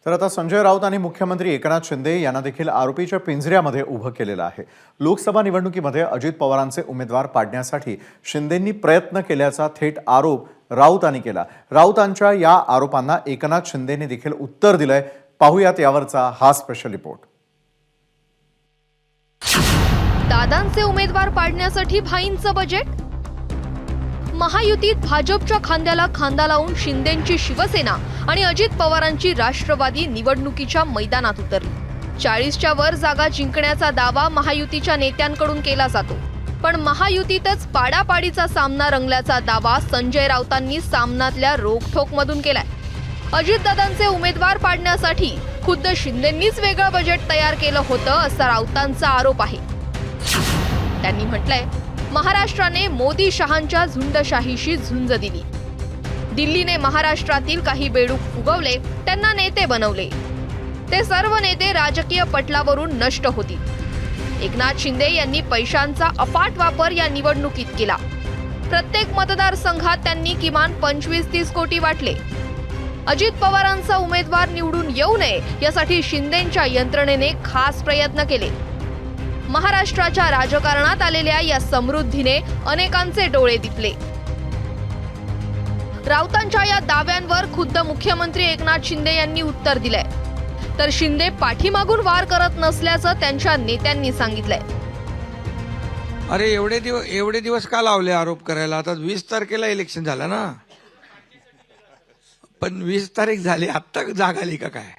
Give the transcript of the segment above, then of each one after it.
तर आता संजय राऊत आणि मुख्यमंत्री एकनाथ शिंदे यांना देखील आरोपीच्या पिंजऱ्यामध्ये उभं केलेलं आहे। लोकसभा निवडणुकीमध्ये अजित पवारांचे उमेदवार पाडण्यासाठी शिंदेंनी प्रयत्न केल्याचा थेट आरोप राऊतांनी केला। राऊतांच्या या आरोपांना एकनाथ शिंदेंनी देखील उत्तर दिलंय। पाहूयात यावरचा हा स्पेशल रिपोर्ट। दादांचे उमेदवार पाडण्यासाठी भाईंचं बजेट। महायुतीत भाजपच्या खांद्याला खांदा लावून शिंदेंची शिवसेना आणि अजित पवारांची राष्ट्रवादी निवडणुकीच्या मैदानात उतरली। 40च्या वर जागा जिंकण्याचा दावा महायुतीच्या नेत्यांकडून केला जातो, पण महायुतीतच पाडापाडीचा सामना रंगल्याचा दावा संजय राऊतांनी सामनातल्या रोखठोकमधून केलाय। अजितदादांचे उमेदवार पाडण्यासाठी खुद्द शिंदेंनीच वेगळं बजेट तयार केलं होतं असा राऊतांचा आरोप आहे। त्यांनी म्हटलंय, महाराष्ट्राने मोदी शहांच्या झुंडशाहीशी झुंज दिली। दिल्लीने महाराष्ट्रातील काही बेडूक फुगवले, त्यांना नेते बनवले। ते सर्व नेते राजकीय पटलावरून नष्ट होतील। एकनाथ शिंदे यांनी पैशांचा अफाट वापर या निवडणुकीत केला। प्रत्येक मतदारसंघात त्यांनी किमान 25-30 कोटी वाटले। अजित पवारांचा उमेदवार निवडून येऊ नये यासाठी शिंदेंच्या यंत्रणेने खास प्रयत्न केले। महाराष्ट्राच्या राजकारणात आलेल्या या समृद्धीने अनेकांचे डोळे दिपले। राऊतांच्या या दाव्यांवर खुद्द मुख्यमंत्री एकनाथ शिंदे यांनी उत्तर दिलंय, तर शिंदे पाठीमागून वार करत नसल्याचं त्यांच्या नेत्यांनी सांगितलंय। अरे एवढे दिवस का लावले आरोप करायला? आता 20 तारखेला इलेक्शन झालं ना, पण 20 तारीख झाली, आत्ता जाग आली का काय?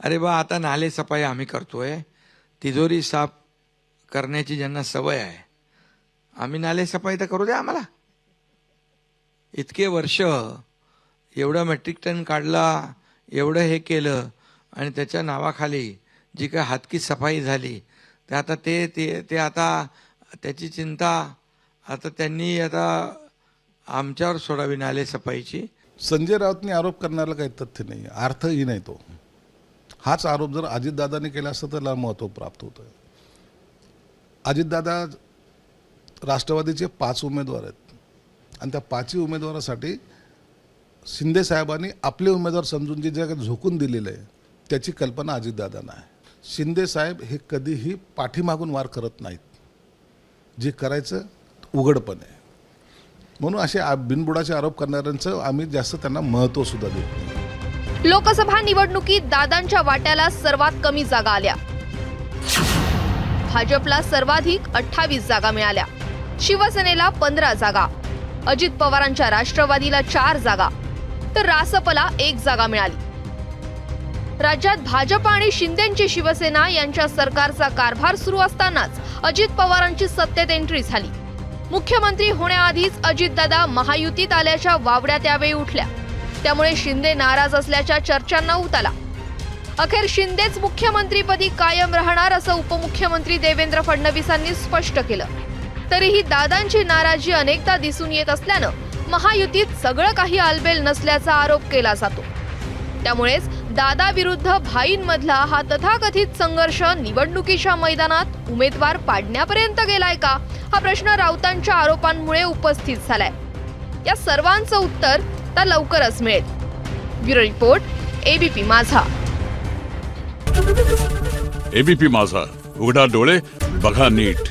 अरे बा, आता नाले सफाई आम्ही करतोय, तिजोरी साफ करण्याची ज्यांना सवय आहे, आम्ही नाले सफाई तर करू द्या आम्हाला। इतके वर्ष एवढा मेट्रिक टन काढला, एवढं हे केलं, आणि त्याच्या नावाखाली जी काय हातकी सफाई झाली, ते आता ते आता त्याची चिंता आता त्यांनी आता आमच्यावर सोडावी नाले सफाईची। संजय राऊतने आरोप करण्याला काही तथ्य नाही, अर्थही नाही तो। हाच आरोप जर अजितदादांनी केला असता तर त्याला महत्त्व प्राप्त होतं। अजितदादा राष्ट्रवादीचे 5 उमेदवार आहेत आणि त्या 5ही उमेदवारासाठी शिंदे साहेबांनी आपले उमेदवार समजून जे जग झोकून दिलेलं आहे त्याची कल्पना अजितदादांना आहे। शिंदे साहेब हे कधीही पाठीमागून वार करत नाहीत, जे करायचं उघडपणे। म्हणून असे बिनबुडाचे आरोप करणाऱ्यांचं आम्ही जास्त त्यांना महत्त्व सुद्धा देत नाही। लोकसभा निवडणुकीत दादांच्या वाट्याला सर्वात कमी जागा आल्या। भाजपला सर्वाधिक 28 जागा मिळाल्या, शिवसेनेला 15 जागा, अजित पवारांच्या राष्ट्रवादीला 4 जागा, तर रासपला 1 जागा मिळाली। राज्यात भाजप आणि शिंदेंची शिवसेना यांच्या सरकारचा कारभार सुरू असतानाच अजित पवारांची सत्तेत एंट्री झाली। मुख्यमंत्री होण्याआधीच अजितदादा महायुतीत आल्याच्या वावड्या त्यावेळी उठल्या, त्यामुळे शिंदे नाराज असल्याच्या चर्चांना उत आला। अखेर शिंदेच मुख्यमंत्रीपदी कायम राहणार असं उपमुख्यमंत्री देवेंद्र फडणवीसांनी स्पष्ट केलं। तरीही दादांची नाराजी अनेकदा दिसून येत असल्यानं महायुतीत सगळं काही आलबेल नसल्याचा आरोप केला जातो। त्यामुळेच दादा विरुद्ध भाईंमधला हा तथाकथित संघर्ष निवडणुकीच्या मैदानात उमेदवार पाडण्यापर्यंत गेलाय का, हा प्रश्न राऊतांच्या आरोपांमुळे उपस्थित झालाय। या सर्वांचं उत्तर तर लवकरच मिळेल। ब्युरो रिपोर्ट, एबीपी माझा। एबीपी माझा, उघडा डोळे बघा नीट।